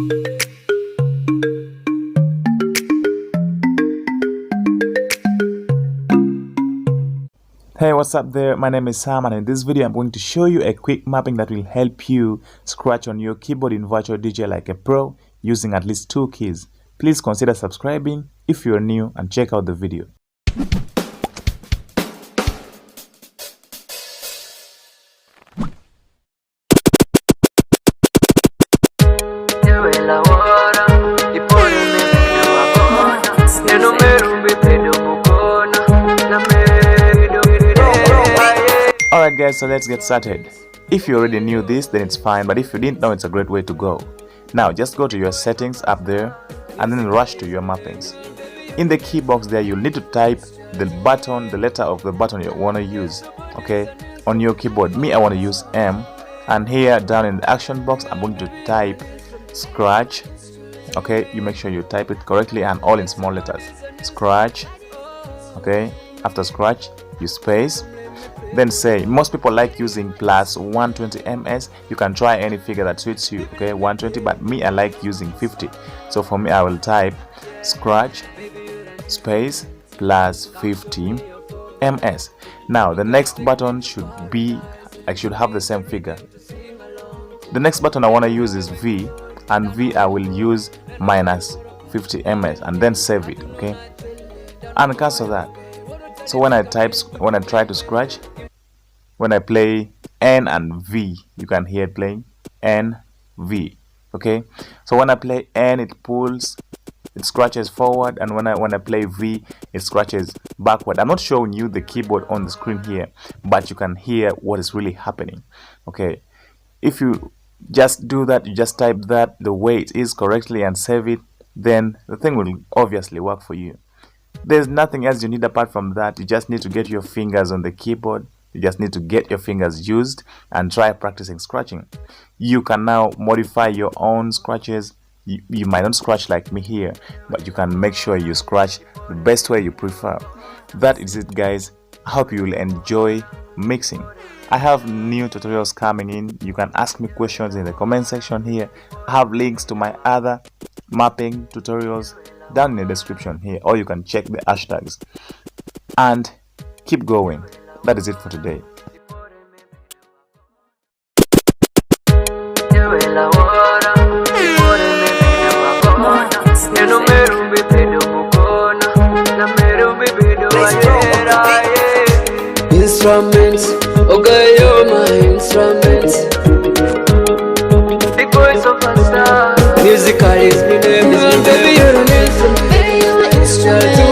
Hey, what's up there? My name is Sam, and in this video I'm going to show you a quick mapping that will help you scratch on your keyboard in Virtual DJ like a pro using at least 2 keys. Please consider subscribing if you're new and check out the video. Alright guys, so let's get started. If you already knew this, then it's fine, but if you didn't know, it's a great way to go. Now just go to your settings up there and then rush to your mappings. In the key box there, you'll need to type the button, the letter of the button you want to use, okay, on your keyboard. Me, I want to use M, and here down in the action box I'm going to type scratch. Okay, you make sure you type it correctly and all in small letters. Scratch. Okay, after scratch you space, then say. Most people like using plus 120 ms. You can try any figure that suits you, okay, 120, but me, I like using 50. So for me, I will type scratch space plus 50 ms. Now the next button should have the same figure. The next button I want to use is V, and V I will use minus 50 ms and then save it, okay, and cancel that. So when I try to scratch, when I play N and V, you can hear it playing N, V. Okay, so when I play N, it scratches forward, and when I play V, it scratches backward. I'm not showing you the keyboard on the screen here, but you can hear what is really happening. Okay, if you just do that, you just type that the way it is correctly and save it, then the thing will obviously work for you. There's nothing else you need apart from that. You just need to get your fingers on the keyboard. You just need to get your fingers used and try practicing scratching. You can now modify your own scratches. You might not scratch like me here, but you can make sure you scratch the best way you prefer. That is it, guys. I hope you will enjoy mixing. I have new tutorials coming in. You can ask me questions in the comment section here. I have links to my other mapping tutorials down in the description here, or you can check the hashtags. And keep going. That is it for today. Instruments, okay, you're my instruments. Musical is my name, baby, you're an instrument.